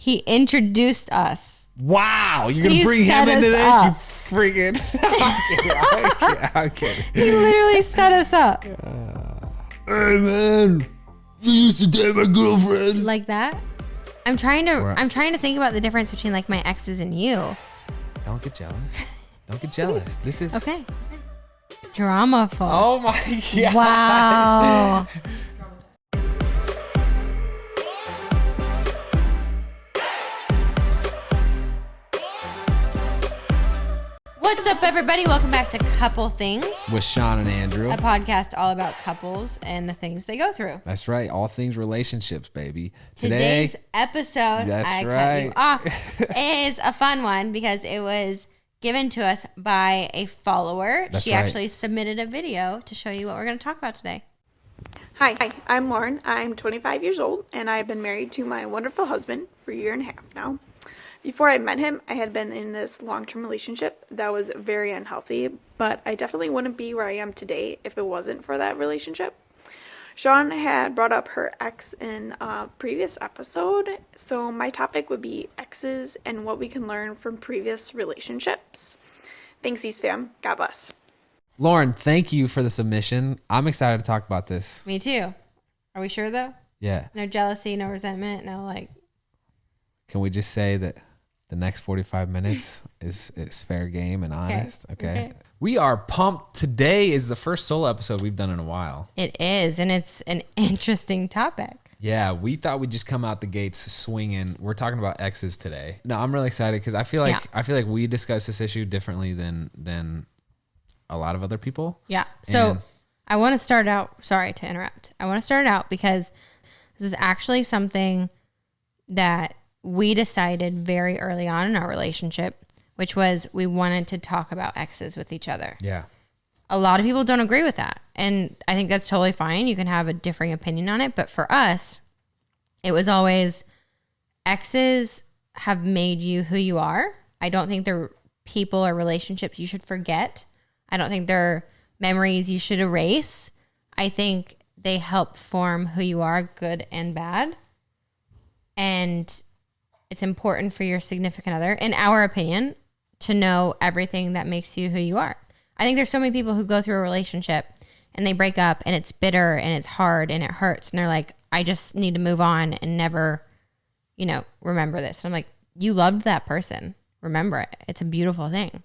He introduced us. Wow, you're going to bring him into this? Up. You freaking... I'm kidding. He literally set us up. Hey, man. You used to date my girlfriend. Like that? I'm trying to think about the difference between like my exes and you. Don't get jealous. Don't get jealous. This is... Okay. Dramaful. Oh, my gosh. Wow. What's up, everybody? Welcome back to Couple Things. With Shawn and Andrew. A podcast all about couples and the things they go through. That's right. All things relationships, baby. Today's episode, cut you off, is a fun one because it was given to us by a follower. She actually submitted a video to show you what we're going to talk about today. Hi, I'm Lauren. I'm 25 years old, and I've been married to my wonderful husband for a year and a half now. Before I met him, I had been in this long-term relationship that was very unhealthy, but I definitely wouldn't be where I am today if it wasn't for that relationship. Shawn had brought up her ex in a previous episode, so my topic would be exes and what we can learn from previous relationships. Thanks, East fam. God bless. Lauren, thank you for the submission. I'm excited to talk about this. Me too. Are we sure, though? Yeah. No jealousy, no resentment, no like... Can we just say that the next 45 minutes is fair game and honest? Okay. We are pumped. Today is the first solo episode we've done in a while. It is, and it's an interesting topic. Yeah, we thought we'd just come out the gates swinging. We're talking about exes today. No, I'm really excited because I feel like we discuss this issue differently than a lot of other people. Yeah. So I want to start out. Sorry to interrupt. I want to start out because this is actually something that we decided very early on in our relationship, which was we wanted to talk about exes with each other. Yeah. A lot of people don't agree with that. And I think that's totally fine. You can have a differing opinion on it. But for us, it was always exes have made you who you are. I don't think they're people or relationships you should forget. I don't think they're memories you should erase. I think they help form who you are, good and bad. And it's important for your significant other, in our opinion, to know everything that makes you who you are. I think there's so many people who go through a relationship and they break up and it's bitter and it's hard and it hurts. And they're like, I just need to move on and never, remember this. And I'm like, you loved that person. Remember it. It's a beautiful thing.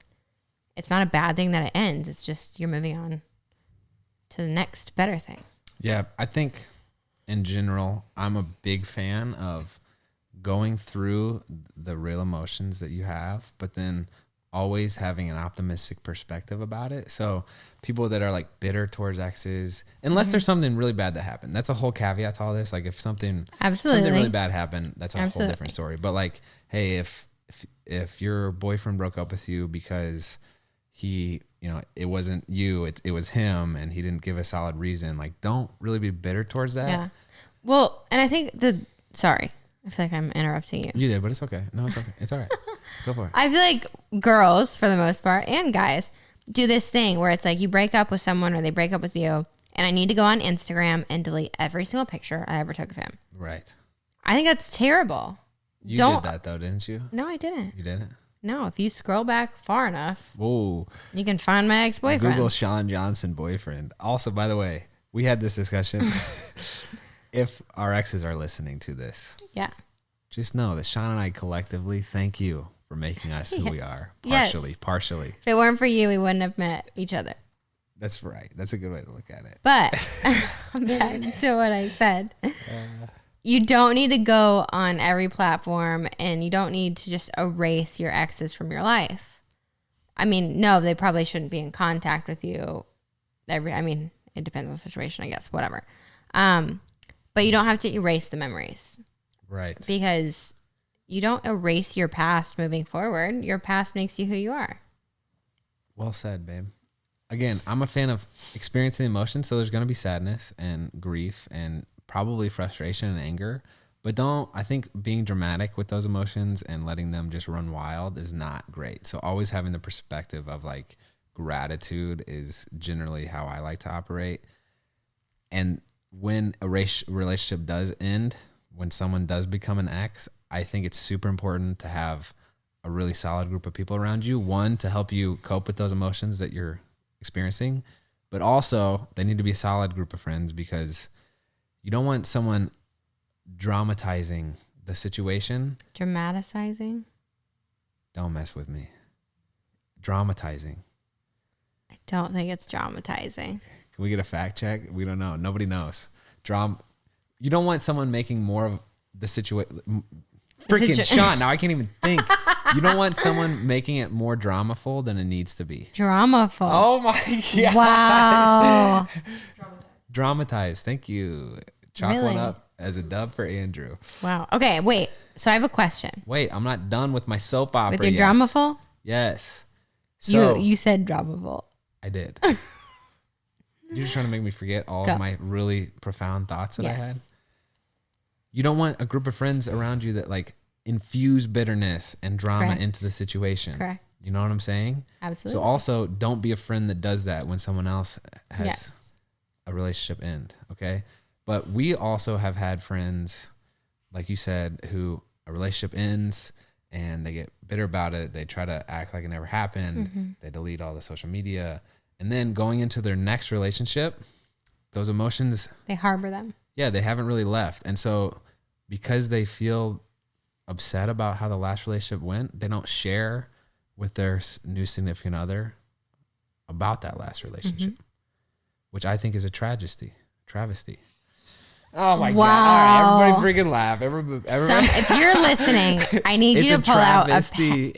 It's not a bad thing that it ends. It's just you're moving on to the next better thing. Yeah, I think in general, I'm a big fan of going through the real emotions that you have, but then always having an optimistic perspective about it. So people that are like bitter towards exes, unless there's something really bad that happened, that's a whole caveat to all this. Like if something really bad happened, that's a whole different story. But like, hey, if your boyfriend broke up with you because he, it wasn't you, it was him, and he didn't give a solid reason, like don't really be bitter towards that. Yeah. Well, and I think sorry. I feel like I'm interrupting you. You did, but it's okay. No, it's okay. It's all right. Go for it. I feel like girls, for the most part, and guys, do this thing where it's like you break up with someone or they break up with you, and I need to go on Instagram and delete every single picture I ever took of him. Right. I think that's terrible. You did that, though, didn't you? No, I didn't. You didn't? No, if you scroll back far enough, whoa, you can find my ex-boyfriend. Google Shawn Johnson boyfriend. Also, by the way, we had this discussion. If our exes are listening to this, just know that Shawn and I collectively thank you for making us who we are. Partially. If it weren't for you, we wouldn't have met each other. That's right. That's a good way to look at it. But back to what I said. You don't need to go on every platform, and you don't need to just erase your exes from your life. I mean, no, they probably shouldn't be in contact with you. It depends on the situation, I guess, whatever. But you don't have to erase the memories. Right. Because you don't erase your past moving forward. Your past makes you who you are. Well said, babe. Again, I'm a fan of experiencing emotions, so there's going to be sadness and grief and probably frustration and anger. But I think being dramatic with those emotions and letting them just run wild is not great. So always having the perspective of like gratitude is generally how I like to operate. And when a relationship does end, when someone does become an ex, I think it's super important to have a really solid group of people around you. One, to help you cope with those emotions that you're experiencing, but also they need to be a solid group of friends, because you don't want someone dramatizing the situation. Dramaticizing? Don't mess with me. Dramatizing. I don't think it's dramatizing. Can we get a fact check? We don't know. Nobody knows. You don't want someone making more of the situation. Freaking Shawn, now I can't even think. You don't want someone making it more dramaful than it needs to be. Dramaful. Oh my gosh. Wow. Dramatize. Thank you. Chalk Really? one up as a dub for Andrew. Wow. Okay, wait. So I have a question. Wait, I'm not done with my soap opera With your yet. dramaful? Yes. So You said dramaful. I did. You're just trying to make me forget all Go. of my really profound thoughts that I Yes. had. You don't want a group of friends around you that like infuse bitterness and drama Correct. into the situation. Correct. You know what I'm saying? Absolutely. So also don't be a friend that does that when someone else has Yes. a relationship end. Okay. But we also have had friends, like you said, who a relationship ends and they get bitter about it. They try to act like it never happened. Mm-hmm. They delete all the social media. And then going into their next relationship, those emotions, They harbor them. yeah, they haven't really left. And so because they feel upset about how the last relationship went, they don't share with their new significant other about that last relationship, which I think is a travesty. Oh my Wow. God. All right, everybody freaking laugh. If you're listening, I need you to pull out a pen.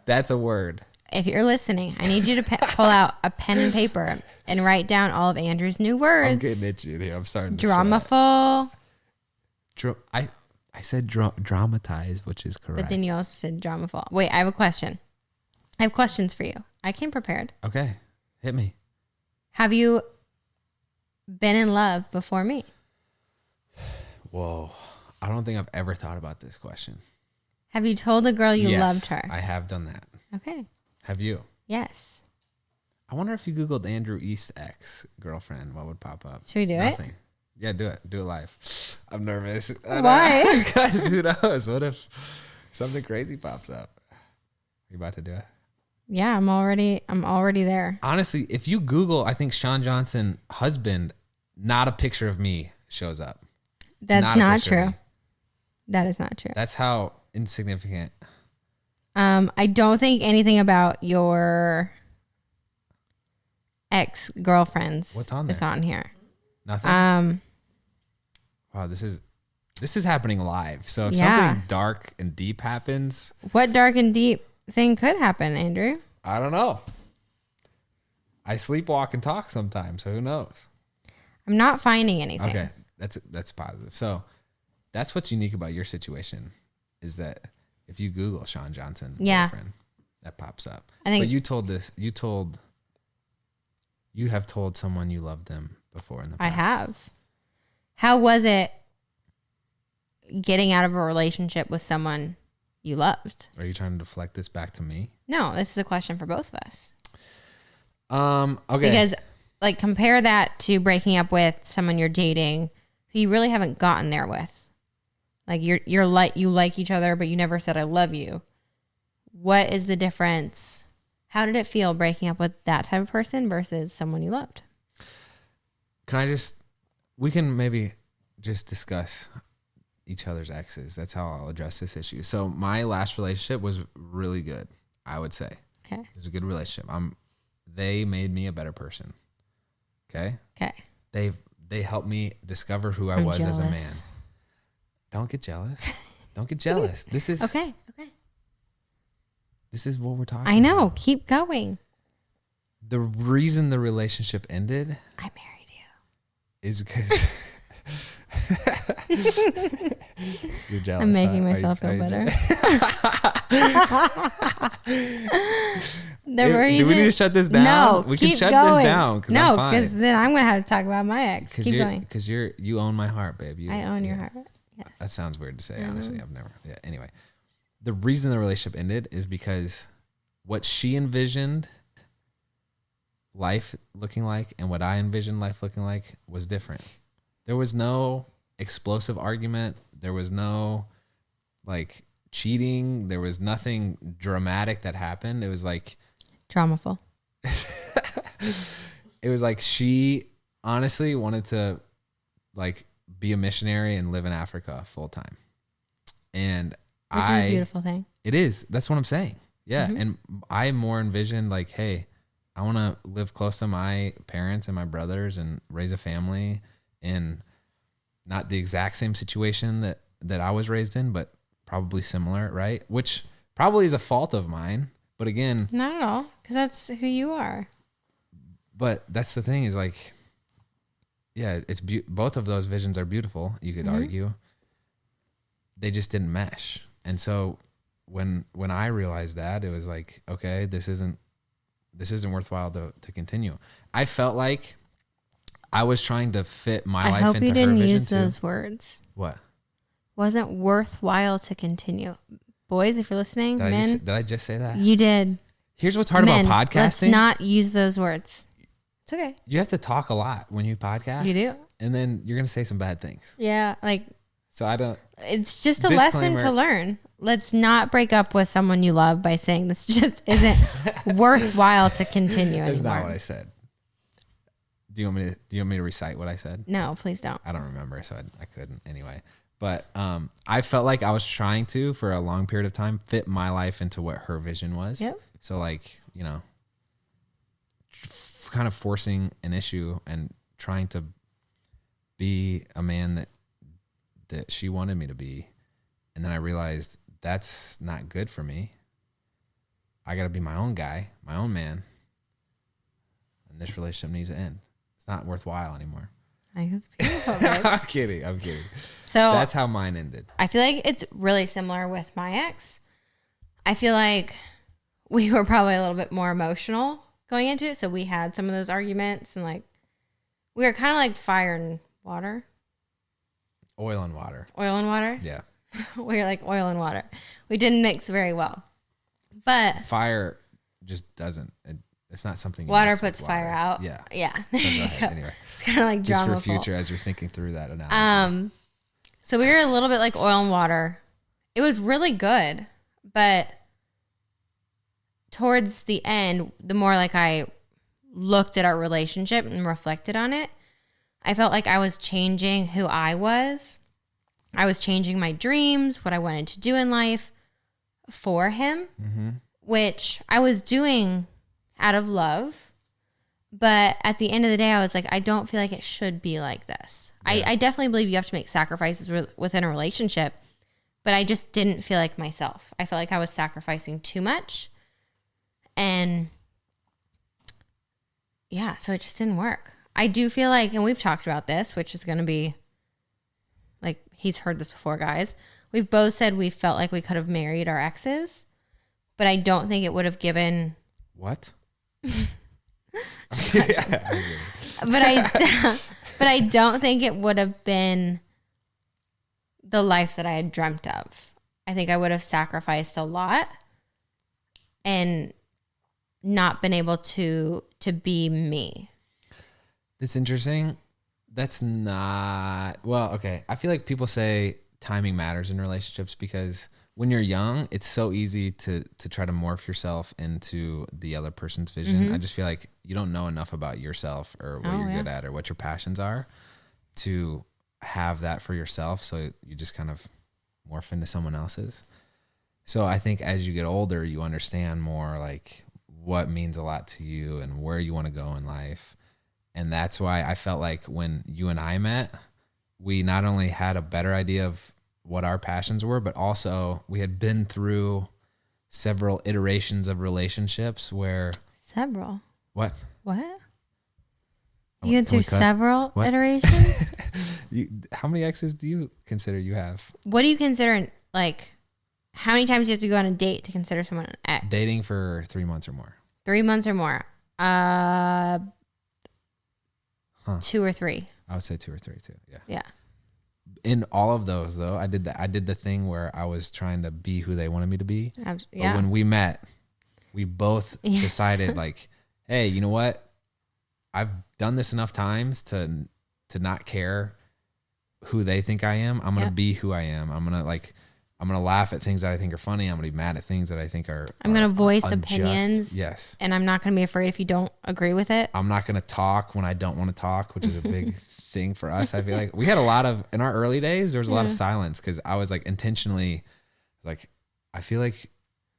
That's a word. If you're listening, I need you to pull out a pen and paper and write down all of Andrew's new words. I'm getting itchy here. I'm starting to Dramaful. I said dramatize, which is correct. But then you also said dramaful. Wait, I have a question. I have questions for you. I came prepared. Okay. Hit me. Have you been in love before me? Whoa. I don't think I've ever thought about this question. Have you told a girl you Yes, loved her? I have done that. Okay. Have you? Yes. I wonder if you Googled Andrew East ex girlfriend, what would pop up? Should we do Nothing. it? Yeah, do it. Do it live. I'm nervous. Why? Because who knows? What if something crazy pops up? Are you about to do it? Yeah, I'm already there. Honestly, if you Google, I think Shawn Johnson husband, not a picture of me shows up. That's a not picture of true. me. That is not true. That's how insignificant. I don't think anything about your ex-girlfriends What's on is there? on here. Nothing. Wow, this is happening live. So if Yeah. something dark and deep happens, What dark and deep thing could happen, Andrew? I don't know. I sleepwalk and talk sometimes, so who knows? I'm not finding anything. Okay, that's positive. So that's what's unique about your situation is that if you Google Shawn Johnson Yeah. girlfriend, that pops up. I think- But you have told someone you loved them before in the past. I have. How was it getting out of a relationship with someone you loved? Are you trying to deflect this back to me? No, this is a question for both of us. Okay. Because like compare that to breaking up with someone you're dating who you really haven't gotten there with. Like you like each other, but you never said I love you. What is the difference? How did it feel breaking up with that type of person versus someone you loved? We can maybe just discuss each other's exes. That's how I'll address this issue. So my last relationship was really good, I would say. Okay. It was a good relationship. They made me a better person. Okay? Okay. They helped me discover who I I'm was as a man. jealous. Don't get jealous. Don't get jealous. This is Okay. This is what we're talking I know. about. Keep going. The reason the relationship ended I married you. is because you're jealous. I'm making huh? myself feel Are you better. Do we need to shut this down? No, We keep can shut going. this down because No, I'm fine. because then I'm gonna have to talk about my ex. Keep going. Because you own my heart, babe. I own your heart. Yes. That sounds weird to say. Honestly, I've never. Yeah. Anyway, the reason the relationship ended is because what she envisioned life looking like and what I envisioned life looking like was different. There was no explosive argument. There was no like cheating. There was nothing dramatic that happened. It was like Dramaful. it was like she honestly wanted to like be a missionary and live in Africa full time. And Which is a beautiful thing. It is. That's what I'm saying. Yeah. And I more envisioned like, hey, I want to live close to my parents and my brothers and raise a family in not the exact same situation that I was raised in, but probably similar, right? Which probably is a fault of mine. But again, not at all, because that's who you are. But that's the thing is like, yeah, it's both of those visions are beautiful. You could argue they just didn't mesh. And so when I realized that, it was like, okay, this isn't worthwhile to continue. I felt like I was trying to fit my life into her vision. I hope you didn't use those words. What? Wasn't worthwhile to continue. Boys, if you're listening, did I just say that? You did. Here's what's hard about podcasting. Let's not use those words. It's okay. You have to talk a lot when you podcast. You do. And then you're going to say some bad things. Yeah. Like, so I don't. It's just a lesson to learn. Let's not break up with someone you love by saying this just isn't worthwhile to continue anymore. That's not what I said. Do you want me to recite what I said? No, please don't. I don't remember, so I couldn't anyway. But I felt like I was trying to, for a long period of time, fit my life into what her vision was. Yep. So like, kind of forcing an issue and trying to be a man that she wanted me to be. And then I realized that's not good for me. I got to be my own guy, my own man. And this relationship needs to end. It's not worthwhile anymore. I think it's beautiful, babe. I'm kidding. So that's how mine ended. I feel like it's really similar with my ex. I feel like we were probably a little bit more emotional going into it. So we had some of those arguments and like we were kind of like fire and water. Oil and water. Oil and water? Yeah. We were like oil and water. We didn't mix very well. But fire just doesn't. It's not something. Water puts fire out. Yeah. Yeah. So go ahead. Anyway. It's kind of like just drama. For future as you're thinking through that analogy. So we were a little bit like oil and water. It was really good, but towards the end, the more like I looked at our relationship and reflected on it, I felt like I was changing who I was. I was changing my dreams, what I wanted to do in life for him, which I was doing out of love. But at the end of the day, I was like, I don't feel like it should be like this. Yeah. I definitely believe you have to make sacrifices within a relationship, but I just didn't feel like myself. I felt like I was sacrificing too much. And yeah, so it just didn't work. I do feel like, and we've talked about this, which is going to be like, he's heard this before, guys. We've both said we felt like we could have married our exes, but I don't think it would have given. What? But I don't think it would have been the life that I had dreamt of. I think I would have sacrificed a lot and not been able to be me. That's interesting. That's not, well, okay. I feel like people say timing matters in relationships because when you're young, it's so easy to try to morph yourself into the other person's vision. I just feel like you don't know enough about yourself or what you're good at or what your passions are to have that for yourself. So you just kind of morph into someone else's. So I think as you get older, you understand more like what means a lot to you and where you want to go in life. And that's why I felt like when you and I met, we not only had a better idea of what our passions were, but also we had been through several iterations of relationships where... Several? What? You went through several iterations? How many exes do you consider you have? What do you consider, like, how many times do you have to go on a date to consider someone an ex? Dating for 3 months or more. 3 months or more. 2 or 3. I would say 2 or 3 too. Yeah. Yeah. In all of those though, I did the thing where I was trying to be who they wanted me to be. Yeah. But when we met, we both decided like, hey, you know what? I've done this enough times to not care who they think I am. I'm going to be who I am. I'm going I'm going to laugh at things that I think are funny. I'm going to be mad at things that I think I'm going to voice unjust. opinions. Yes. And I'm not going to be afraid if you don't agree with it. I'm not going to talk when I don't want to talk, which is a big thing for us. I feel like we had a lot of, in our early days, there was a lot of silence because I was like intentionally like, I feel like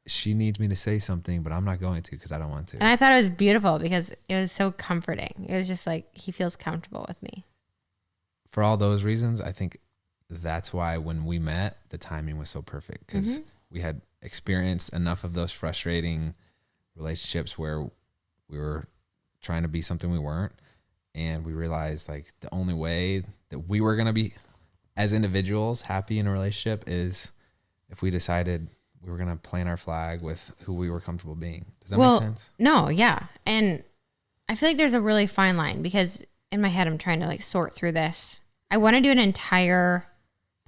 she needs me to say something, but I'm not going to because I don't want to. And I thought it was beautiful because it was so comforting. It was just like, he feels comfortable with me. For all those reasons, I think that's why when we met, the timing was so perfect because we had experienced enough of those frustrating relationships where we were trying to be something we weren't. And we realized like the only way that we were going to be as individuals happy in a relationship is if we decided we were going to plant our flag with who we were comfortable being. Does that make sense? No, yeah. And I feel like there's a really fine line because in my head, I'm trying to like sort through this. I want to do an entire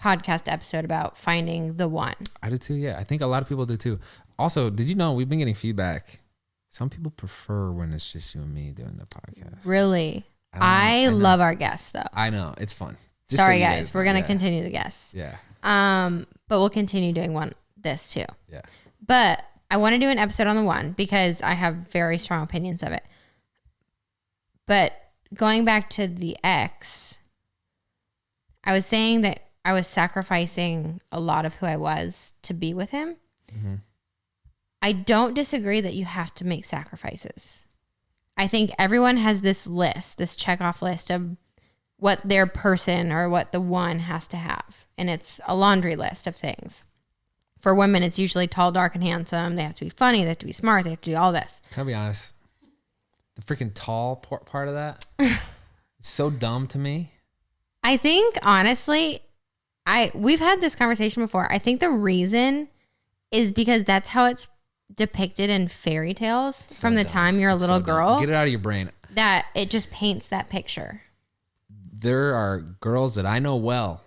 podcast episode about finding the one. I do too. Yeah. I think a lot of people do too. Also, did you know we've been getting feedback? Some people prefer when it's just you and me doing the podcast. Really? I love our guests though. I know. It's fun. Just sorry so guys. We're going to continue the guests. Yeah. But we'll continue doing this too. Yeah. But I want to do an episode on the one because I have very strong opinions of it. But going back to the ex, I was saying that I was sacrificing a lot of who I was to be with him. Mm-hmm. I don't disagree that you have to make sacrifices. I think everyone has this list, this checkoff list of what their person or what the one has to have. And it's a laundry list of things. For women, it's usually tall, dark, and handsome. They have to be funny. They have to be smart. They have to do all this. Can I be honest? The freaking tall part of that, it's so dumb to me. I think, honestly, we've had this conversation before. I think the reason is because that's how it's depicted in fairy tales from the time you're a little girl. Get it out of your brain. That it just paints that picture. There are girls that I know well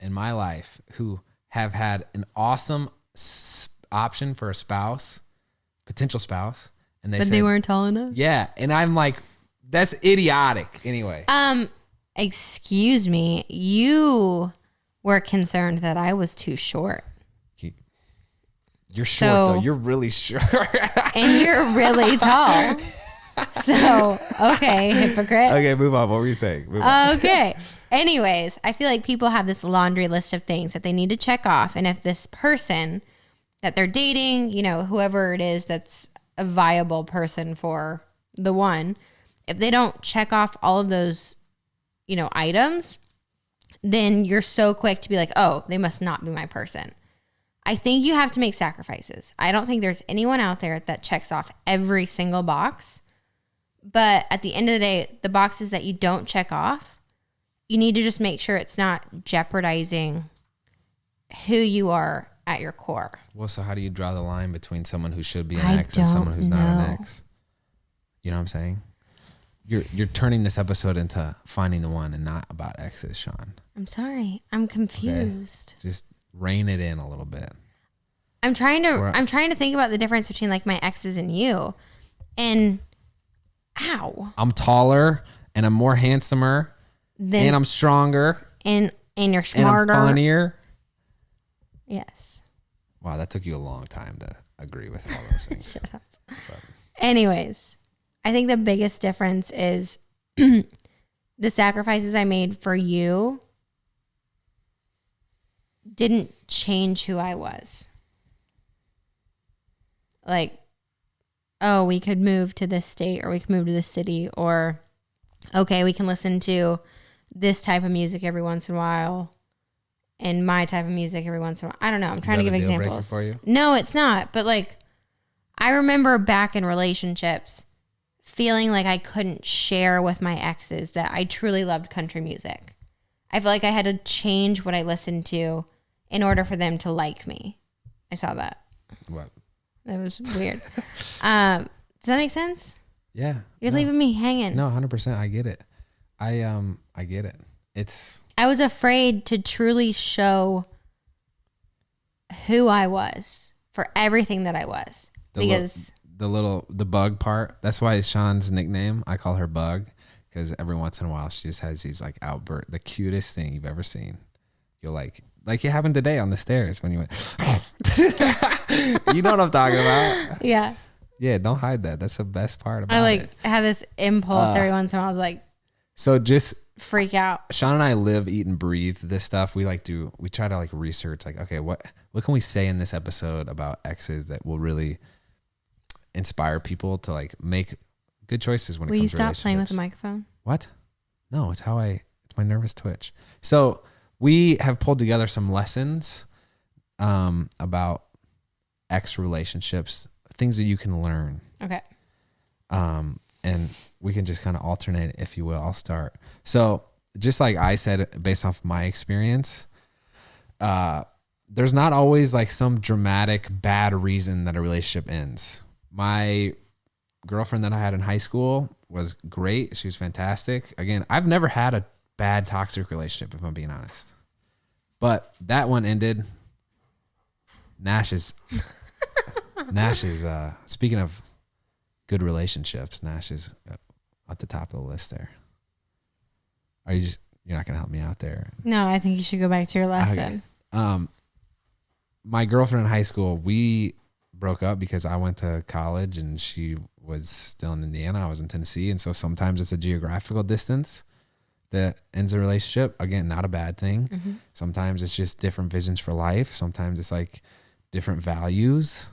in my life who have had an awesome option for a spouse, potential spouse, and they weren't tall enough. Yeah, and I'm like, that's idiotic. Anyway, excuse me, you were concerned that I was too short. You're short though. You're really short, and you're really tall. So, okay, hypocrite. Okay, move on. What were you saying? Move on. Okay. Anyways, I feel like people have this laundry list of things that they need to check off. And if this person that they're dating, you know, whoever it is that's a viable person for the one, if they don't check off all of those, you know, items, then you're so quick to be like, oh, they must not be my person. I think you have to make sacrifices. I don't think there's anyone out there that checks off every single box. But at the end of the day, the boxes that you don't check off, you need to just make sure it's not jeopardizing who you are at your core. Well, so how do you draw the line between someone who should be an ex and someone who's not an ex? You know what I'm saying? You're turning this episode into finding the one and not about exes, Shawn. I'm sorry. I'm confused. Okay. Just rein it in a little bit. I'm trying to think about the difference between like my exes and you. And I'm taller and I'm more handsomer and I'm stronger and you're smarter and I'm funnier. Yes. Wow, that took you a long time to agree with all those things. Shut up. Anyways, I think the biggest difference is the sacrifices I made for you didn't change who I was. Like, oh, we could move to this state or we could move to this city, or okay, we can listen to this type of music every once in a while and my type of music every once in a while. I don't know. I'm trying to give examples. For you? No, it's not. But like, I remember back in relationships feeling like I couldn't share with my exes that I truly loved country music. I feel like I had to change what I listened to in order for them to like me. I saw that. What? That was weird. Does that make sense? Yeah. You're leaving me hanging. No, 100%. I get it. I get it. I was afraid to truly show who I was for everything that I was. The bug part. That's why Shawn's nickname, I call her Bug, because every once in a while she just has these like outbursts, the cutest thing you've ever seen. You'll like Like it happened today on the stairs when you went. You know what I'm talking about? Yeah. Yeah, don't hide that. That's the best part about I like it. have this impulse every once in a while. I was like, So just freak out. Shawn and I live, eat, and breathe this stuff. We try to like research like, okay, what can we say in this episode about exes that will really inspire people to like make good choices when it Will you comes to stop relationships. playing with the microphone? What? No, it's my nervous twitch. So we have pulled together some lessons about ex relationships, things that you can learn. Okay. And we can just kind of alternate, if you will. I'll start. So just like I said, based off my experience, there's not always like some dramatic bad reason that a relationship ends. My girlfriend that I had in high school was great. She was fantastic. Again, I've never had a bad toxic relationship, if I'm being honest. But that one ended. Nash is speaking of good relationships, Nash is at the top of the list there. You're not going to help me out there? No, I think you should go back to your lesson. Okay. My girlfriend in high school, we broke up because I went to college and she was still in Indiana. I was in Tennessee. And so sometimes it's a geographical distance that ends a relationship. Again, not a bad thing. Mm-hmm. Sometimes it's just different visions for life. Sometimes it's like different values.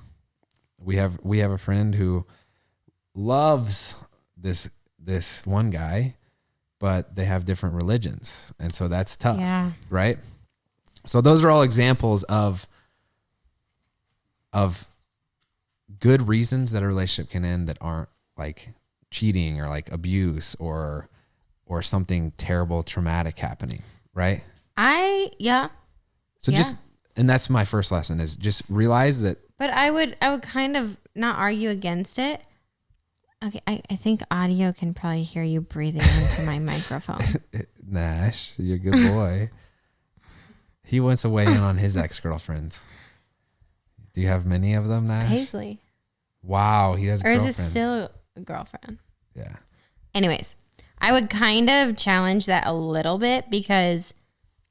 We have a friend who loves this one guy, but they have different religions. And so that's tough, right? So those are all examples of good reasons that a relationship can end that aren't like cheating or like abuse or something terrible, traumatic happening, right? So and that's my first lesson is just realize that. But I would kind of not argue against it. Okay, I think audio can probably hear you breathing into my microphone. Nash, you're a good boy. He wants to weigh in on his ex-girlfriends. Do you have many of them, Nash? Paisley. Wow, he has a girlfriend. Or is it still a girlfriend? Yeah. Anyways, I would kind of challenge that a little bit because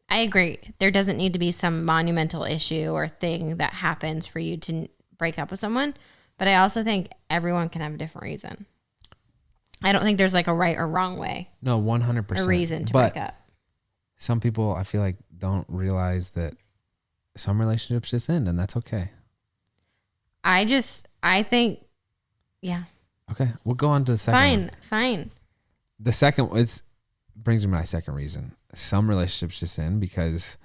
I agree. There doesn't need to be some monumental issue or thing that happens for you to break up with someone. But I also think everyone can have a different reason. I don't think there's like a right or wrong way. No, 100%. A reason to break up. Some people, I feel like, don't realize that some relationships just end, and that's okay. I think, yeah. Okay, we'll go on to the second one. Fine. The second, brings me to my second reason. Some relationships just end because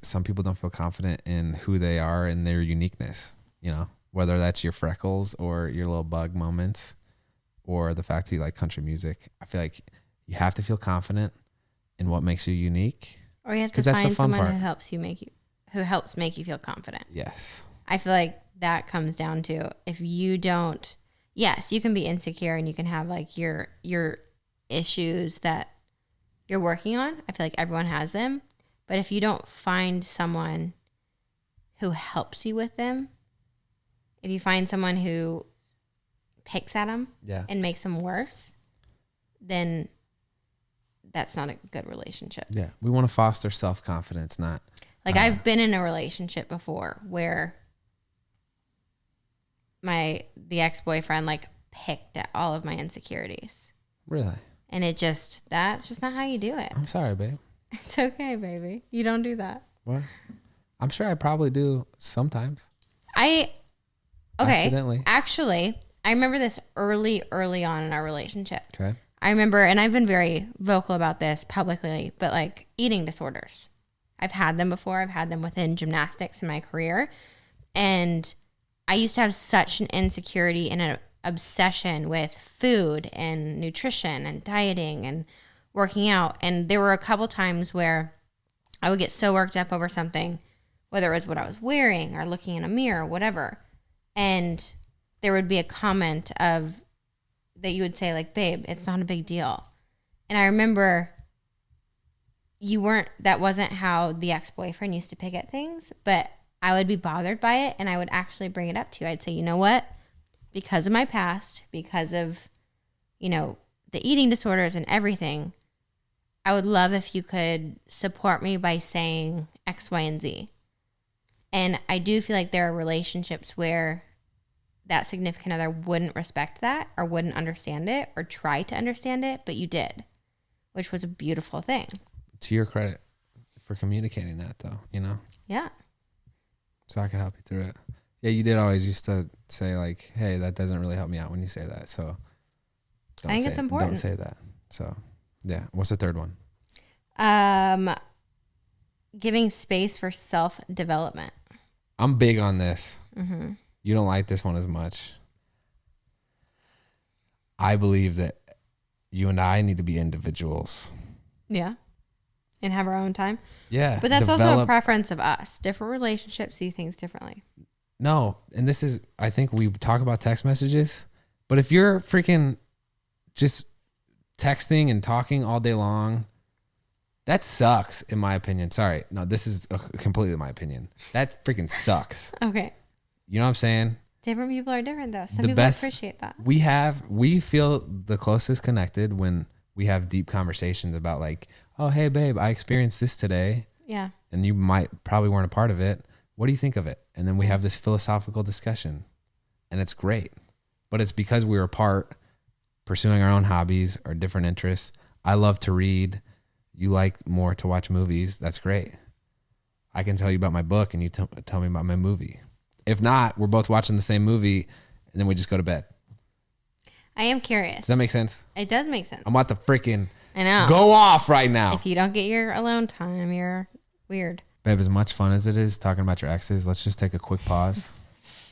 some people don't feel confident in who they are and their uniqueness, whether that's your freckles or your little bug moments or the fact that you like country music. I feel like you have to feel confident in what makes you unique. Or you have to find someone who helps make you feel confident. Yes. I feel like that comes down to if you don't, yes, you can be insecure and you can have like your issues that you're working on. I feel like everyone has them. But if you don't find someone who helps you with them, if you find someone who picks at them and makes them worse, then that's not a good relationship. Yeah. We want to foster self-confidence, not... Like I've been in a relationship before where the ex-boyfriend like picked at all of my insecurities. Really? And that's just not how you do it. I'm sorry, babe. It's okay, baby. You don't do that. What? I'm sure I probably do sometimes. Accidentally. Actually, I remember this early on in our relationship. Okay. I remember, and I've been very vocal about this publicly, but like eating disorders. I've had them before. I've had them within gymnastics in my career. And I used to have such an insecurity and an obsession with food and nutrition and dieting and working out. And there were a couple times where I would get so worked up over something, whether it was what I was wearing or looking in a mirror, whatever. And there would be a comment that you would say like, babe, it's not a big deal. And I remember that wasn't how the ex-boyfriend used to pick at things, but I would be bothered by it and I would actually bring it up to you. I'd say, you know what? Because of my past, because of, the eating disorders and everything, I would love if you could support me by saying X, Y, and Z. And I do feel like there are relationships where that significant other wouldn't respect that or wouldn't understand it or try to understand it, but you did, which was a beautiful thing. To your credit for communicating that, though, you know? Yeah. So I could help you through it. Yeah, you did always used to say, like, hey, that doesn't really help me out when you say that. So I think it's important. Don't say that. So, yeah. What's the third one? Giving space for self-development. I'm big on this. Mm-hmm. You don't like this one as much. I believe that you and I need to be individuals. Yeah. And have our own time. Yeah. But that's also a preference of us. Different relationships see things differently. No. And this is, I think we talk about text messages, but if you're freaking just texting and talking all day long, that sucks, in my opinion. Sorry. No, this is completely my opinion. That freaking sucks. Okay. You know what I'm saying? Different people are different, though. Some people appreciate that. We feel the closest connected when we have deep conversations about, like, oh, hey, babe, I experienced this today. Yeah. And you probably weren't a part of it. What do you think of it? And then we have this philosophical discussion, and it's great. But it's because we were apart, pursuing our own hobbies or different interests. I love to read. You like more to watch movies. That's great. I can tell you about my book, and you tell me about my movie. If not, we're both watching the same movie, and then we just go to bed. I am curious. Does that make sense? It does make sense. I'm about to freaking I know. Go off right now. If you don't get your alone time, you're weird. Babe, as much fun as it is talking about your exes, let's just take a quick pause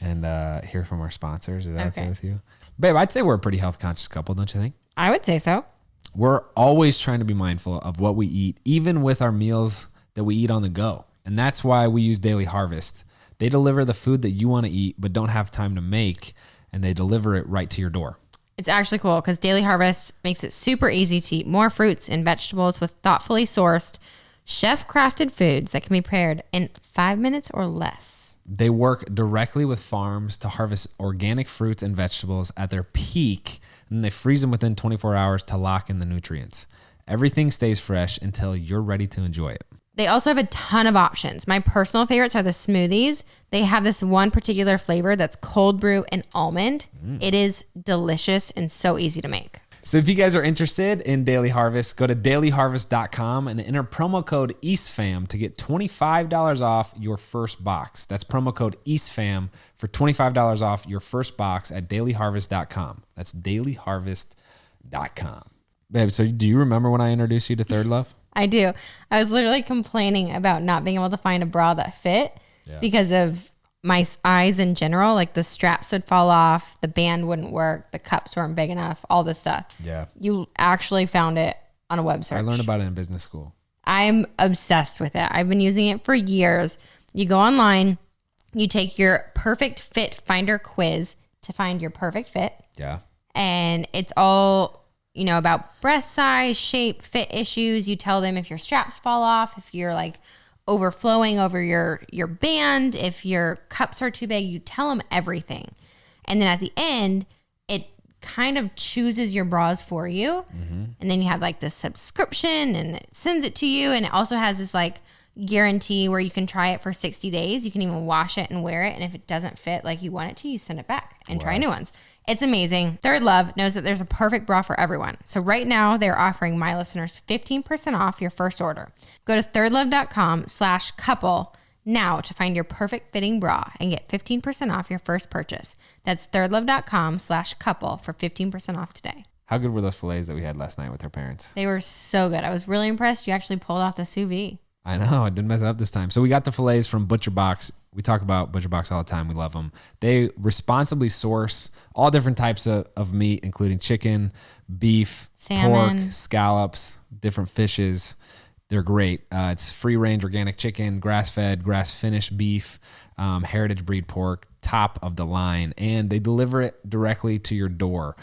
and hear from our sponsors. Is that okay with you? Babe, I'd say we're a pretty health conscious couple, don't you think? I would say so. We're always trying to be mindful of what we eat, even with our meals that we eat on the go. And that's why we use Daily Harvest. They deliver the food that you want to eat but don't have time to make, and they deliver it right to your door. It's actually cool because Daily Harvest makes it super easy to eat more fruits and vegetables with thoughtfully sourced, chef-crafted foods that can be prepared in 5 minutes or less. They work directly with farms to harvest organic fruits and vegetables at their peak, and they freeze them within 24 hours to lock in the nutrients. Everything stays fresh until you're ready to enjoy it. They also have a ton of options. My personal favorites are the smoothies. They have this one particular flavor that's cold brew and almond. It is delicious and so easy to make. So if you guys are interested in Daily Harvest, go to dailyharvest.com and enter promo code EastFam to get $25 off your first box. That's promo code EastFam for $25 off your first box at dailyharvest.com. That's dailyharvest.com. Babe, so do you remember when I introduced you to Third Love? I do. I was literally complaining about not being able to find a bra that fit because of my eyes in general. Like the straps would fall off, the band wouldn't work, the cups weren't big enough, all this stuff. Yeah. You actually found it on a web search. I learned about it in business school. I'm obsessed with it. I've been using it for years. You go online, you take your perfect fit finder quiz to find your perfect fit. Yeah. And it's all, you know, about breast size, shape, fit issues. You tell them if your straps fall off, if you're like overflowing over your band, if your cups are too big, you tell them everything. And then at the end, it kind of chooses your bras for you. Mm-hmm. And then you have like this subscription and it sends it to you. And it also has this like guarantee where you can try it for 60 days. You can even wash it and wear it. And if it doesn't fit like you want it to, you send it back and try new ones. It's amazing. Third Love knows that there's a perfect bra for everyone. So right now they're offering my listeners 15% off your first order. Go to thirdlove.com/couple now to find your perfect fitting bra and get 15% off your first purchase. That's thirdlove.com/couple for 15% off today. How good were those fillets that we had last night with our parents? They were so good. I was really impressed. You actually pulled off the sous vide. I know. I didn't mess it up this time. So we got the fillets from Butcher Box. We talk about Butcher Box all the time. We love them. They responsibly source all different types of meat, including chicken, beef, salmon, pork, scallops, different fishes. They're great. It's free-range organic chicken, grass-fed, grass-finished beef, heritage breed pork, top of the line, and they deliver it directly to your door.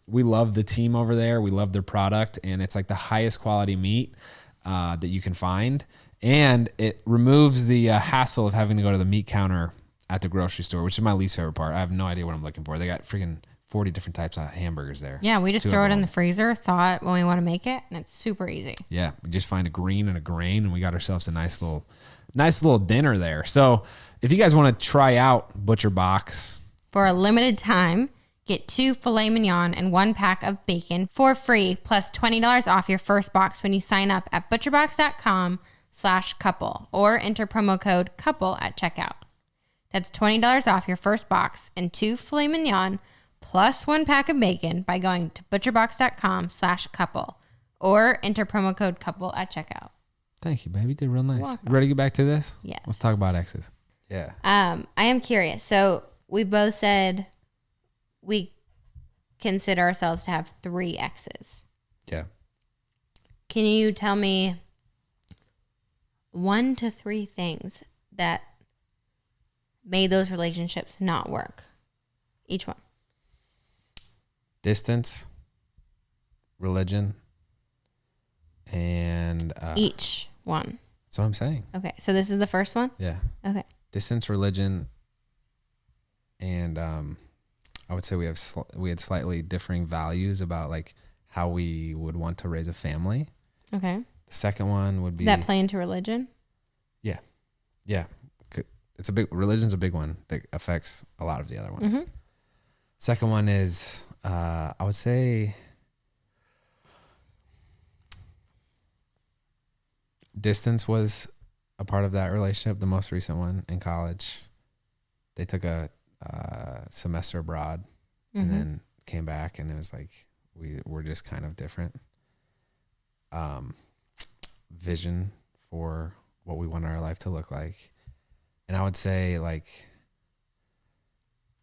We love the team over there. We love their product, and it's like the highest quality meat that you can find. And it removes the hassle of having to go to the meat counter at the grocery store, which is my least favorite part. I have no idea what I'm looking for. They got freaking 40 different types of hamburgers there. Yeah, we It's just 2 throw of it in them. the freezer, thaw it when we want to make it, and it's super easy. Yeah, we just find a green and a grain, and we got ourselves a nice little dinner there. So if you guys want to try out Butcher Box, For a limited time, get 2 filet mignon and 1 pack of bacon for free, plus $20 off your first box when you sign up at butcherbox.com/couple or enter promo code couple at checkout. That's $20 off your first box and 2 filet mignon plus 1 pack of bacon by going to butcherbox.com/couple or enter promo code couple at checkout. thank you, baby. You did real nice. welcome. You ready to get back to this? Yes. Let's talk about exes. Yeah. I am curious. So we both said we consider ourselves to have 3 exes. Yeah. Can you tell me 1 to 3 things that made those relationships not work? Each one. Distance, religion, and Each one. that's what I'm saying. Okay. So this is the first one? Yeah. Okay. Distance, religion, and I would say we had slightly differing values about like how we would want to raise a family. Okay. The second one would be Does that play into religion? Yeah. Religion's a big one that affects a lot of the other ones. Mm-hmm. Second one is, I would say distance was a part of that relationship. The most recent one in college, they took a semester abroad and then came back, and it was like, we were just kind of different. Vision for what we want our life to look like. And I would say like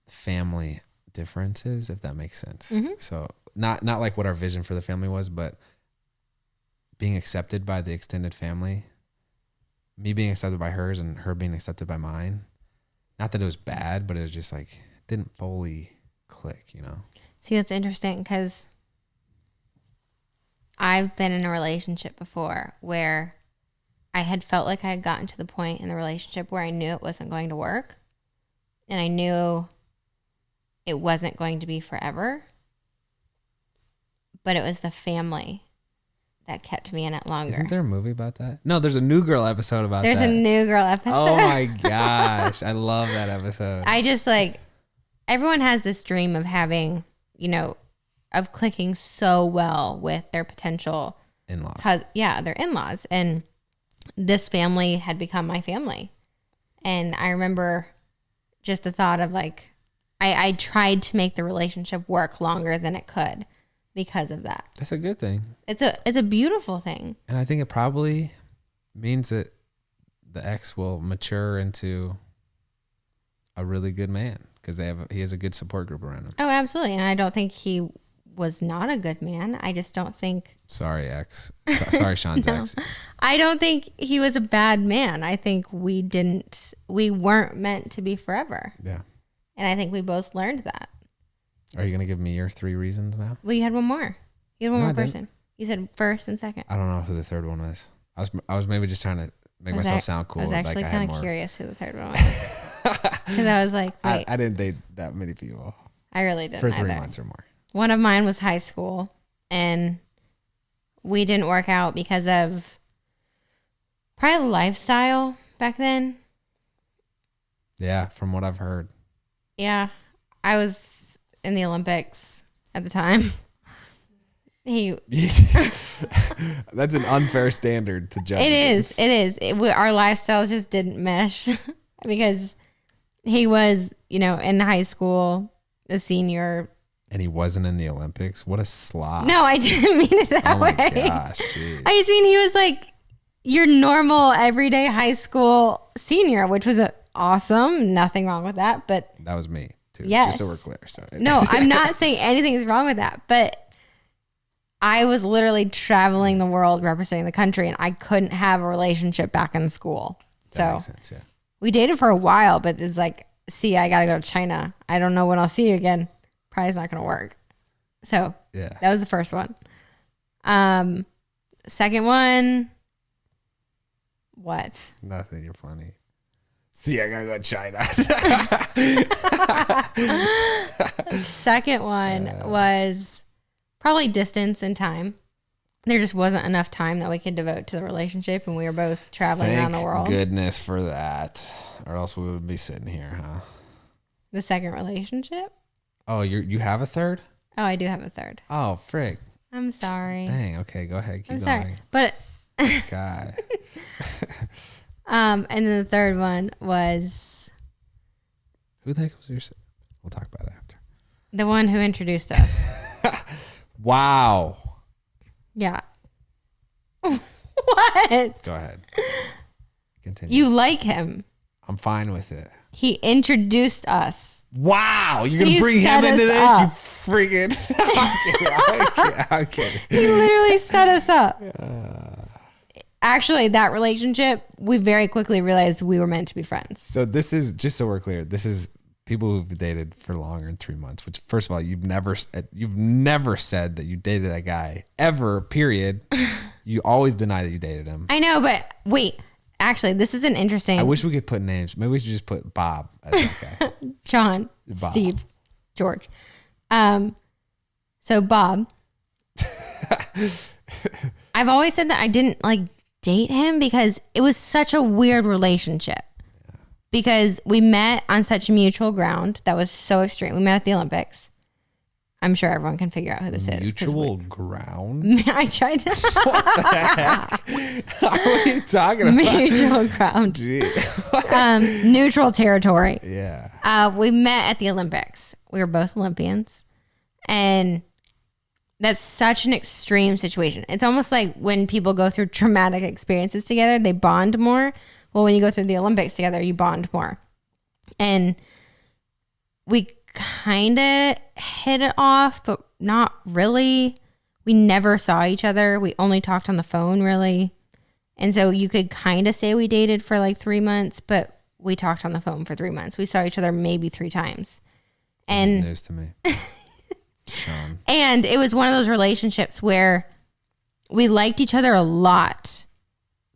family differences, if that makes sense. Mm-hmm. So not like what our vision for the family was, but being accepted by the extended family, me being accepted by hers and her being accepted by mine. Not that it was bad, but it was just like, it didn't fully click, you know? See, that's interesting because I've been in a relationship before where I had felt like I had gotten to the point in the relationship where I knew it wasn't going to work. And I knew it wasn't going to be forever. But it was the family that kept me in it longer. Isn't there a movie about that? No, there's a New Girl episode about There's that. a New Girl episode. Oh my gosh. I love that episode. I just like, everyone has this dream of having, of clicking so well with their potential In-laws. their in-laws. And this family had become my family. And I remember just the thought of like, I tried to make the relationship work longer than it could because of that. That's a good thing. It's a beautiful thing. And I think it probably means that the ex will mature into a really good man because he has a good support group around him. Oh, absolutely. And I don't think he was not a good man. I just don't think. Sorry, ex. Sorry, Sean's No. ex. I don't think he was a bad man. I think we weren't meant to be forever. Yeah. And I think we both learned that. Are you going to give me your 3 reasons now? Well, you had one more. You had one No, more I didn't. person. You said first and second. I don't know who the third one was. I was maybe just trying to make myself sound cool. I was actually like kind of curious who the third one was. Because I was like, wait, I didn't date that many people I really didn't for 3 either. months or more. One of mine was high school, and we didn't work out because of probably lifestyle back then. Yeah, from what I've heard. Yeah, I was in the Olympics at the time. That's an unfair standard to judge. It is. Our lifestyles just didn't mesh because he was, in high school, a senior. And he wasn't in the Olympics. What a slob. No, I didn't mean it that Oh way. my gosh, jeez. I just mean he was like your normal everyday high school senior, which was awesome. Nothing wrong with that. But That was me too. Yes. Just so we're clear. So no, I'm not saying anything is wrong with that. But I was literally traveling the world representing the country, and I couldn't have a relationship back in school. that makes sense. Yeah. We dated for a while, but it's like, see, I got to go to China. I don't know when I'll see you again. Probably it's not going to work. So Yeah. that was the first one. Second one, what? Nothing. You're funny. See, I gotta go to China. Second one was probably distance and time. There just wasn't enough time that we could devote to the relationship, and we were both traveling around the world. Goodness for that, or else we would be sitting here, huh? The second relationship? Oh, you have a third? Oh, I do have a third. Oh, frick. I'm sorry. Dang. Okay, go ahead. Keep I'm going. sorry, but God. and then the third one was Who the heck was your? We'll talk about it after. the one who introduced us. Wow. Yeah. What? Go ahead. Continue. You like him. I'm fine with it. He introduced us. Wow, you're gonna He bring set him into us this? up. You freaking! I'm kidding. He literally set us up. Actually, that relationship, we very quickly realized we were meant to be friends. So this is, just so we're clear, this is people who've dated for longer than 3 months. Which, first of all, you've never said that you dated that guy ever. Period. You always deny that you dated him. I know, but wait. Actually, this is an interesting. I wish we could put names. Maybe we should just put Bob as that guy. John, Bob. Steve, George. So Bob. I've always said that I didn't like date him because it was such a weird relationship. Because we met on such mutual ground that was so extreme. We met at the Olympics. I'm sure everyone can figure out who this is. Mutual ground? I tried to. What the heck? What are you talking about? Mutual ground. Gee. Neutral territory. Yeah. We met at the Olympics. We were both Olympians. And that's such an extreme situation. It's almost like when people go through traumatic experiences together, they bond more. Well, when you go through the Olympics together, you bond more. And we kind of hit it off, but not really. We never saw each other. We only talked on the phone, really. And so you could kind of say we dated for like 3 months, but we talked on the phone for 3 months. We saw each other maybe 3 times. This is news to me. Shawn. And it was one of those relationships where we liked each other a lot,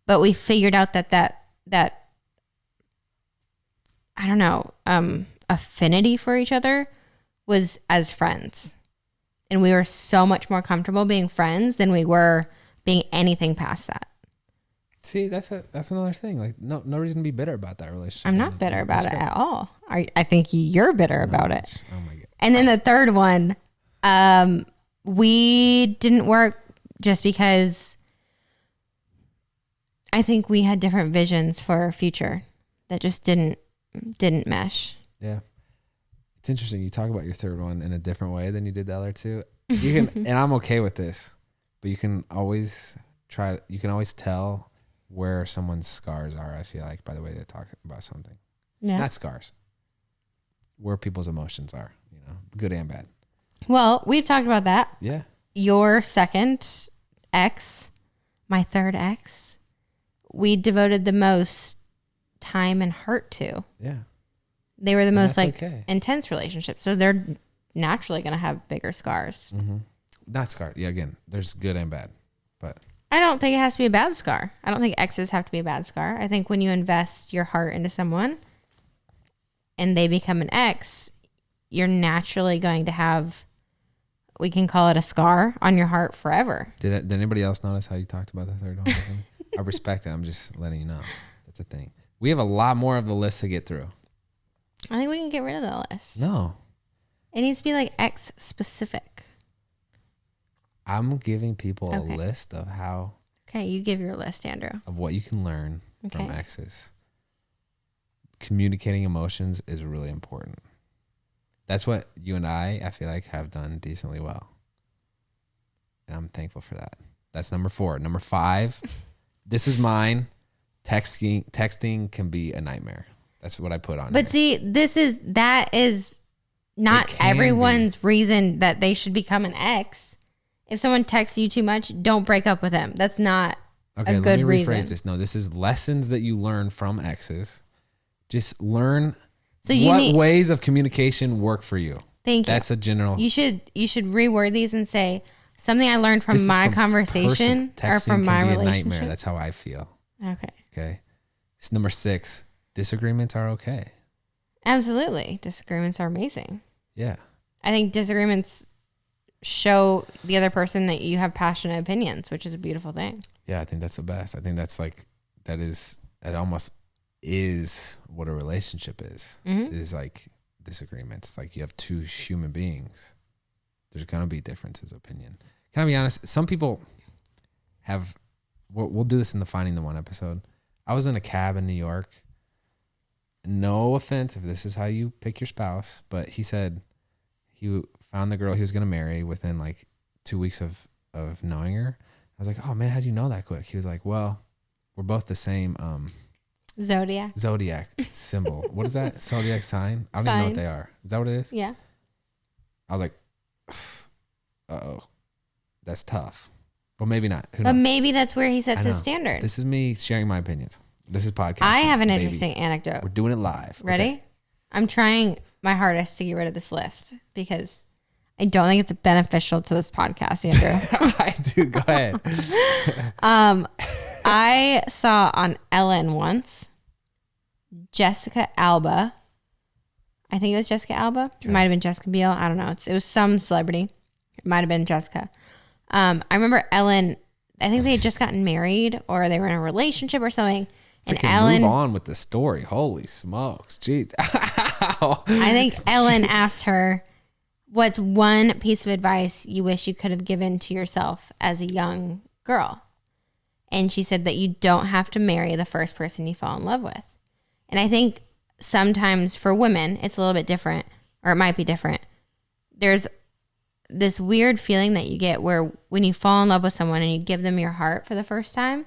but we figured out that I don't know, affinity for each other was as friends. And we were so much more comfortable being friends than we were being anything past that. See, that's another thing. Like, no reason to be bitter about that relationship. I'm not bitter about it at all. I think you're bitter about it. Oh my God. And then the third one, we didn't work just because I think we had different visions for our future that just didn't mesh. Yeah. It's interesting. You talk about your third one in a different way than you did the other two. You can, and I'm okay with this, but you can always tell where someone's scars are, I feel like, by the way they talk about something. Yeah. Not scars. Where people's emotions are, good and bad. Well, we've talked about that. Yeah. Your second ex, my third ex, we devoted the most time and heart to. Yeah. They were the most okay. intense relationships. So they're naturally going to have bigger scars. Mm-hmm. Not scar. Yeah. Again, there's good and bad, but I don't think it has to be a bad scar. I don't think exes have to be a bad scar. I think when you invest your heart into someone and they become an ex, you're naturally going to have, we can call it a scar on your heart forever. Did anybody else notice how you talked about the third one? I respect it. I'm just letting you know. That's a thing. We have a lot more of the list to get through. I think we can get rid of the list. No. It needs to be like ex specific. I'm giving people Okay. a list of how. Okay, you give your list, Andrew. Of what you can learn from Okay. exes. Communicating emotions is really important. That's what you and I feel like, have done decently well. And I'm thankful for that. That's number 4. Number 5, this is mine. Texting can be a nightmare. That's what I put on. But here. see, that is not everyone's reason that they should become an ex. If someone texts you too much, don't break up with them. That's not a good let me reason. rephrase this. No, this is lessons that you learn from exes. Just learn ways of communication work for you. Thank you. That's a general. You should reword these and say something I learned from my conversation or from my can be relationship. a nightmare. That's how I feel. Okay. Okay. It's number 6. disagreements are okay. Absolutely. Disagreements are amazing. Yeah. I think disagreements show the other person that you have passionate opinions, which is a beautiful thing. Yeah, I think that's the best. I think that's like, it almost is what a relationship is. Mm-hmm. It is like disagreements. Like you have two human beings. There's going to be differences of opinion. Can I be honest? Some people have, we'll do this in the Finding the One episode. I was in a cab in New York. No offense if this is how you pick your spouse, but he said he found the girl he was going to marry within like 2 weeks of knowing her. I was like, oh man, how'd you know that quick? He was like, well, we're both the same Zodiac symbol. What is that? Zodiac sign? I don't even know what they are. Is that what it is? Yeah. I was like, uh-oh, that's tough. But maybe not. Who But knows? maybe that's where he sets his standard. This is me sharing my opinions. This is podcast. I have an interesting anecdote. We're doing it live. Ready? Okay. I'm trying my hardest to get rid of this list because I don't think it's beneficial to this podcast, Andrew. I do. Go ahead. I saw on Ellen once Jessica Alba. I think it was Jessica Alba. Okay. It might have been Jessica Biel. I don't know. It was some celebrity. It might have been Jessica. I remember Ellen. I think they had just gotten married or they were in a relationship or something. And Freaking Ellen, move on with the story. Holy smokes. Jeez. I think Ellen asked her, what's one piece of advice you wish you could have given to yourself as a young girl? And she said that you don't have to marry the first person you fall in love with. And I think sometimes for women, it's a little bit different, or it might be different. There's this weird feeling that you get where when you fall in love with someone and you give them your heart for the first time,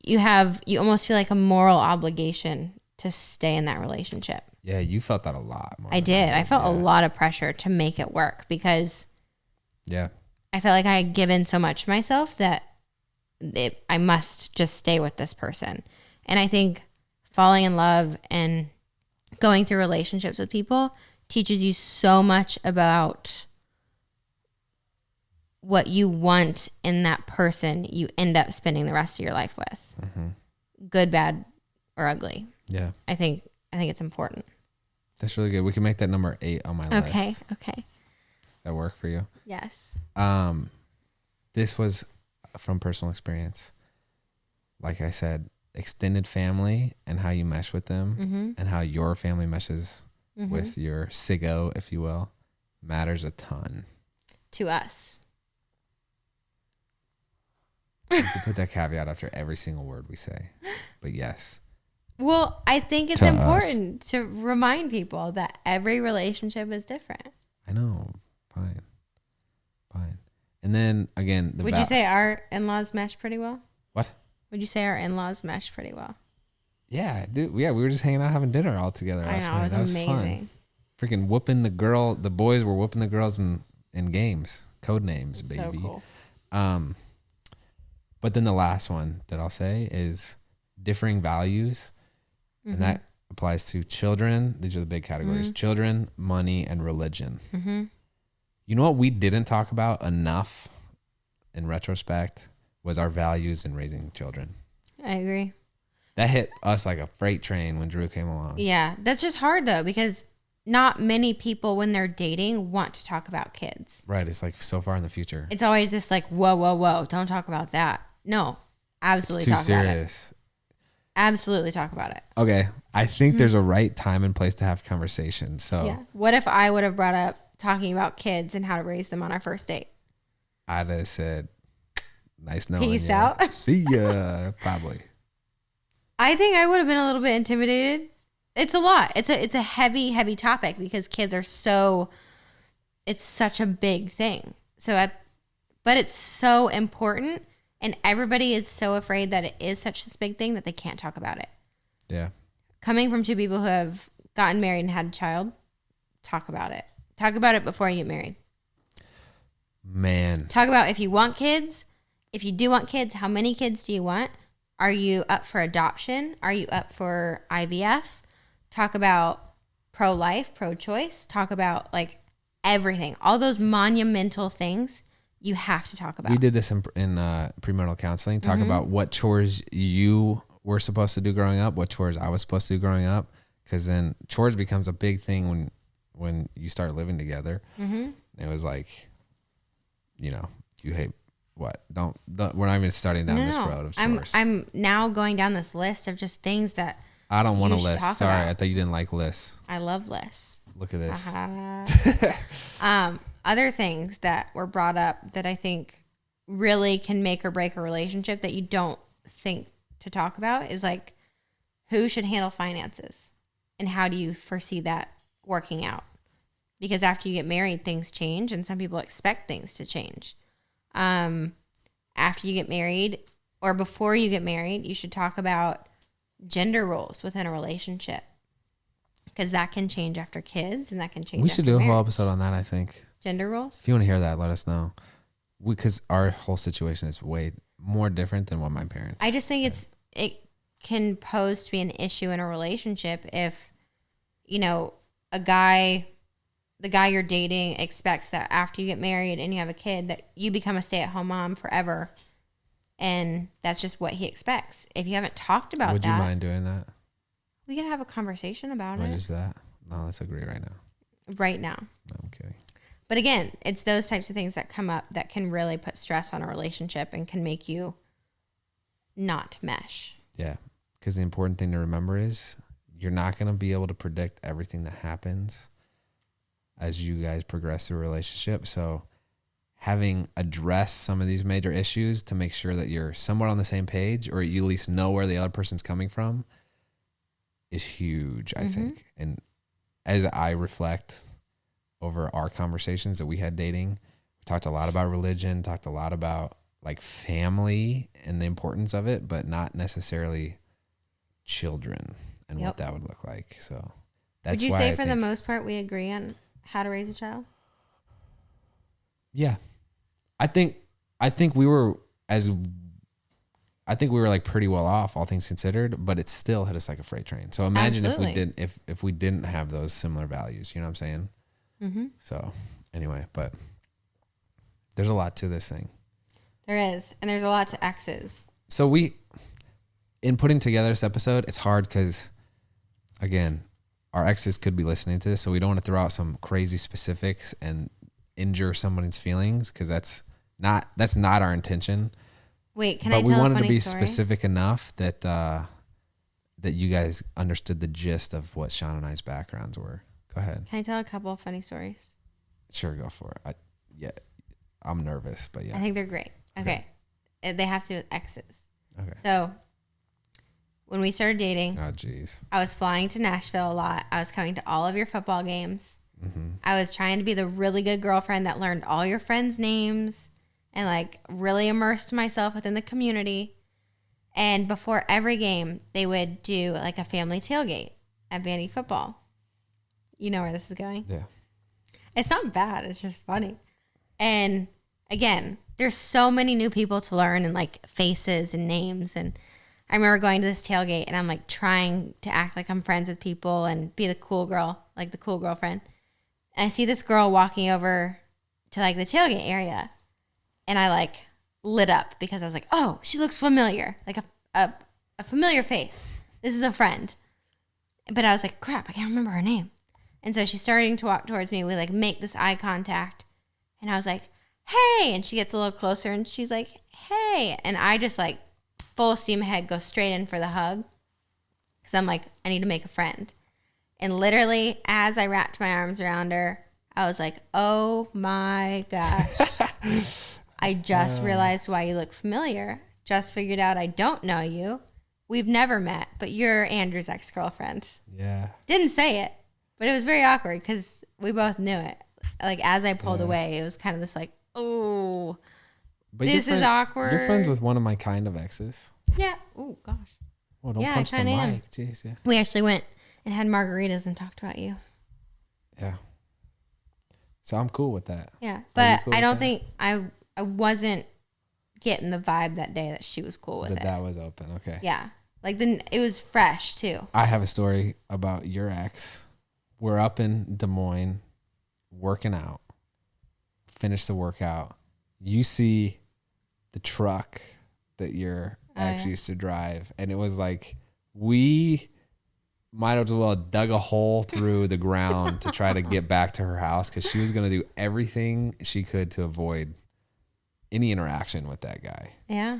you almost feel like a moral obligation to stay in that relationship. Yeah, you felt that a lot more. I did. I felt a lot of pressure to make it work because I felt like I had given so much of myself that I must just stay with this person. And I think falling in love and going through relationships with people teaches you so much about what you want in that person you end up spending the rest of your life with. Mm-hmm. Good, bad, or ugly. Yeah. I think it's important. That's really good. We can make that number 8 on my list. Okay. That work for you? Yes. This was from personal experience. Like I said, extended family and how you mesh with them and how your family meshes with your SIGO, if you will, matters a ton. To us. You can put that caveat after every single word we say. But yes. Well, I think it's important to remind people that every relationship is different. I know. Fine. And then again, would you say our in-laws mesh pretty well? What? Would you say our in-laws mesh pretty well? Yeah, dude. Yeah, we were just hanging out having dinner all together last night. That was amazing. Fun. Freaking whooping the boys were whooping the girls in games. Code names, baby. So cool. But then the last one that I'll say is differing values. And that applies to children. These are the big categories. Children, money, and religion. You know what we didn't talk about enough in retrospect was our values in raising children. I agree. That hit us like a freight train when Drew came along. Yeah. That's just hard though, because not many people when they're dating want to talk about kids. Right. It's like so far in the future. It's always this like, whoa. Don't talk about that. No, absolutely talk about it. It's too serious. Absolutely talk about it. Okay. I think there's a right time and place to have conversations. So yeah. What if I would have brought up talking about kids and how to raise them on our first date? I'd have said, nice knowing you. Peace out. See ya. Probably. I think I would have been a little bit intimidated. It's a lot. It's a heavy topic because kids are it's such a big thing. But it's so important. And everybody is so afraid that it is such this big thing that they can't talk about it. Yeah. Coming from two people who have gotten married and had a child, talk about it. Talk about it before you get married. Man. Talk about if you want kids. If you do want kids, how many kids do you want? Are you up for adoption? Are you up for IVF? Talk about pro-life, pro-choice. Talk about like everything. All those monumental things. You have to talk about. We did this in premarital counseling. Talk about what chores you we're supposed to do growing up, what chores I was supposed to do growing up, because then chores becomes a big thing when you start living together. Mm-hmm. It was like, you hate what? Don't we're not even starting down this road of chores. I'm now going down this list of just things that I don't want you a should list. talk Sorry, about. I thought you didn't like lists. I love lists. Look at this. Other things that were brought up that I think really can make or break a relationship that you don't think to talk about is like, who should handle finances and how do you foresee that working out? Because after you get married, things change, and some people expect things to change. After you get married or before you get married, you should talk about gender roles within a relationship, because that can change after kids, and that can change. We should do a whole episode on that, I think. Gender roles. If you want to hear that, let us know. Because our whole situation is way more different than what my parents. I just think it can pose to be an issue in a relationship if, the guy you're dating expects that after you get married and you have a kid that you become a stay-at-home mom forever, and that's just what he expects. If you haven't talked about Would you mind doing that? We can have a conversation about What it. is that? No, let's agree right now. Right now. No, I'm kidding. But again, it's those types of things that come up that can really put stress on a relationship and can make you not mesh. Yeah, because the important thing to remember is you're not going to be able to predict everything that happens as you guys progress through a relationship. So having addressed some of these major issues to make sure that you're somewhat on the same page, or you at least know where the other person's coming from, is huge, I think. And as I reflect over our conversations that we had dating, we talked a lot about religion, talked a lot about like family and the importance of it, but not necessarily children and what that would look like. So that's would you why say I for the think, most part we agree on how to raise a child? yeah, I think we were like pretty well off, all things considered, but it still hit us like a freight train. So imagine if we didn't have those similar values, you know what I'm saying? Mm-hmm. So anyway, but there's a lot to this thing. There is, and there's a lot to exes. So in putting together this episode, it's hard because, again, our exes could be listening to this, so we don't want to throw out some crazy specifics and injure someone's feelings, because that's not our intention. Wait, can I tell a funny story? But we wanted to be specific enough that that you guys understood the gist of what Shawn and I's backgrounds were. Go ahead. Can I tell a couple of funny stories? Sure, go for it. I'm nervous, but yeah. I think they're great. Okay. They have to do with exes. Okay. So when we started dating, oh geez, I was flying to Nashville a lot. I was coming to all of your football games. Mm-hmm. I was trying to be the really good girlfriend that learned all your friends' names and like really immersed myself within the community. And before every game, they would do like a family tailgate at Vandy football. You know where this is going? Yeah. It's not bad. It's just funny. And again, there's so many new people to learn and like faces and names. And I remember going to this tailgate and I'm like trying to act like I'm friends with people and be the cool girl, like the cool girlfriend. And I see this girl walking over to like the tailgate area. And I like lit up because I was like, oh, she looks familiar. Like a familiar face. This is a friend. But I was like, crap, I can't remember her name. And so she's starting to walk towards me. We like make this eye contact. And I was like, hey. And she gets a little closer and she's like, hey. And I just like full steam ahead, go straight in for the hug. Because I'm like, I need to make a friend. And literally, as I wrapped my arms around her, I was like, oh my gosh. I just realized why you look familiar. Just figured out I don't know you. We've never met, but you're Andrew's ex-girlfriend. Yeah. Didn't say it, but it was very awkward because we both knew it. Like, as I pulled away, it was kind of this like, oh, But this is awkward. You're friends with one of my kind of exes. Yeah. Oh, gosh. Well, don't Yeah, I punch the kinda am. mic. Jeez, yeah. We actually went and had margaritas and talked about you. Yeah. So I'm cool with that. Yeah. Are But you cool I with don't that? think I wasn't getting the vibe that day that she was cool with it. That was open. Okay. Yeah. Like, it was fresh, too. I have a story about your ex. We're up in Des Moines working out. Finish the workout. You see the truck that your ex used to drive, and it was like we might as well have dug a hole through the ground to try to get back to her house because she was going to do everything she could to avoid any interaction with that guy. Yeah.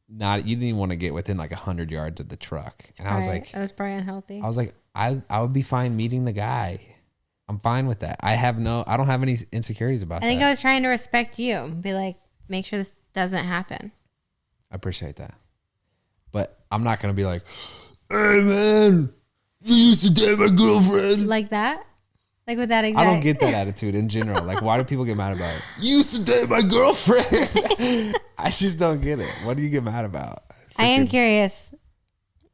You didn't even want to get within like 100 yards of the truck. And I was like, that was probably unhealthy. I was like, I would be fine meeting the guy. I'm fine with that. I don't have any insecurities about that. I think I was trying to respect you. Be like, make sure this doesn't happen. I appreciate that. But I'm not going to be like, hey man, you used to date my girlfriend. Like that? Like with that exact. I don't get that attitude in general. Like, why do people get mad about it? You used to date my girlfriend. I just don't get it. What do you get mad about? I am curious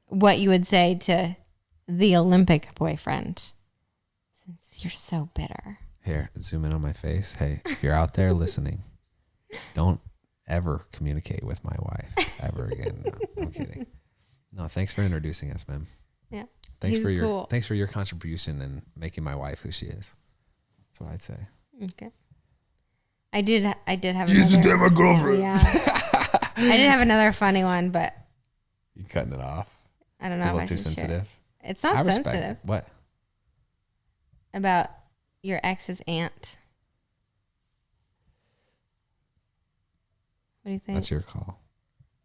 what you would say to the Olympic boyfriend since you're so bitter. Here, zoom in on my face. Hey, if you're out there listening, don't ever communicate with my wife ever again. No, I'm kidding. No, thanks for introducing us, man. Yeah. Thanks for your contribution in making my wife who she is. That's what I'd say. Okay. I did have you used to date my girlfriend. Yeah. I did have another funny one, but you cutting it off. I don't know. It's a little too sensitive. It's not sensitive. What? About your ex's aunt. What do you think? That's your call.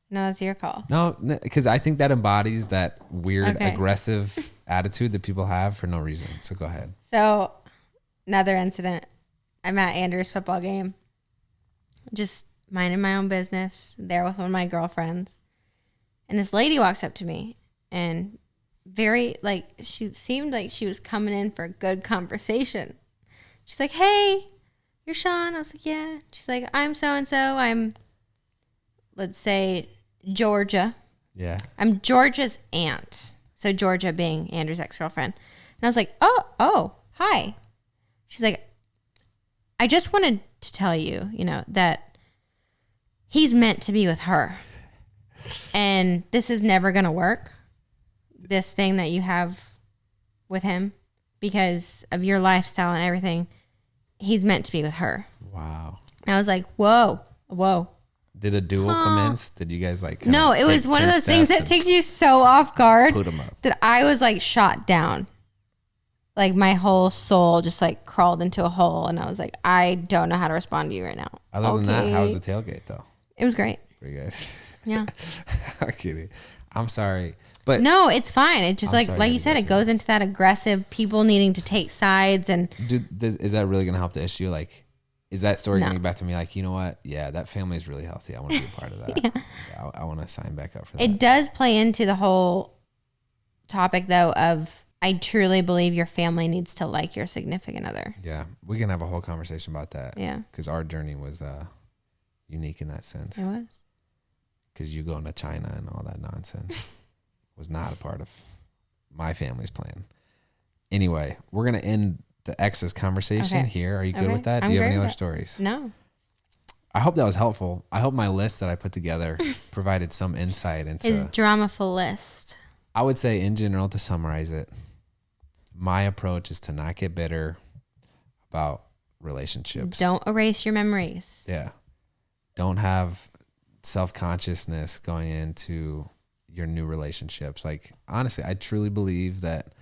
No, it's your call. No, because I think that embodies that weird, aggressive attitude that people have for no reason. So go ahead. So, another incident. I'm at Andrew's football game. Just minding my own business. There with one of my girlfriends. And this lady walks up to me and she seemed like she was coming in for a good conversation. She's like, hey, you're Shawn. I was like, yeah. She's like, I'm so-and-so. I'm, let's say, Georgia. Yeah. I'm Georgia's aunt. So Georgia being Andrew's ex-girlfriend. And I was like, oh, hi. She's like, I just wanted to tell you, that he's meant to be with her. And this is never going to work. This thing that you have with him because of your lifestyle and everything. He's meant to be with her. Wow. And I was like, whoa. Did a duel commence? Did you guys No, it was one of those things that takes you so off guard put 'em up. that I was like shot down. Like my whole soul just like crawled into a hole and I was like, I don't know how to respond to you right now. Other than that, how was the tailgate though? It was great. Pretty good. Yeah. I'm kidding. I'm sorry. But no, it's fine. It just like you said, it goes that. into that aggressive people needing to take sides and is that really going to help the issue? Like, is that story going to get back to me? Like, you know what? Yeah, that family is really healthy. I want to be a part of that. Yeah, I want to sign back up for that. It does play into the whole topic though of I truly believe your family needs to like your significant other. Yeah, we can have a whole conversation about that. Yeah. Because our journey was unique in that sense. It was. Because you going to China and all that nonsense was not a part of my family's plan. Anyway, we're going to end the exes conversation here. Are you good with that? Do you have any other stories? No. I hope that was helpful. I hope my list that I put together provided some insight into his dramaful list. I would say in general, to summarize it, my approach is to not get bitter about relationships. Don't erase your memories. Yeah. Don't have self-consciousness going into your new relationships. Like, honestly, I truly believe that.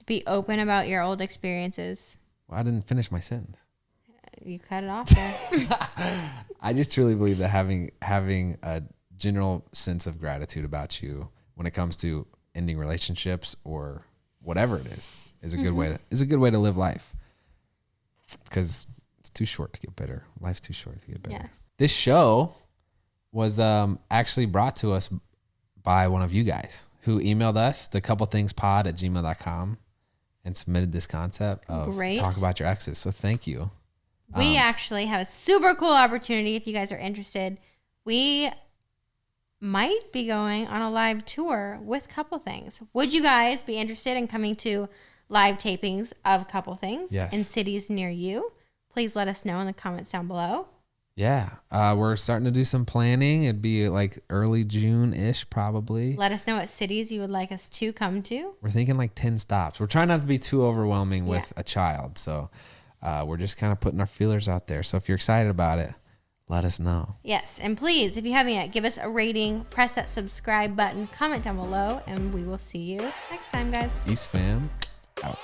Be open about your old experiences. Well, I didn't finish my sentence. You cut it off there. I just truly believe that having a general sense of gratitude about you when it comes to ending relationships or whatever it is a good way to live life. Because it's too short to get bitter. Life's too short to get bitter. Yes. This show was actually brought to us by one of you guys who emailed us, thecouplethingspod@gmail.com, and submitted this concept of talk about your exes. So thank you. We actually have a super cool opportunity if you guys are interested. We might be going on a live tour with Couple Things. Would you guys be interested in coming to live tapings of Couple Things in cities near you? Please let us know in the comments down below. Yeah. We're starting to do some planning. It'd be like early June-ish probably. Let us know what cities you would like us to come to. We're thinking like 10 stops. We're trying not to be too overwhelming with a child. So we're just kind of putting our feelers out there. So if you're excited about it, let us know. Yes. And please, if you haven't yet, give us a rating, press that subscribe button, comment down below, and we will see you next time, guys. East fam out.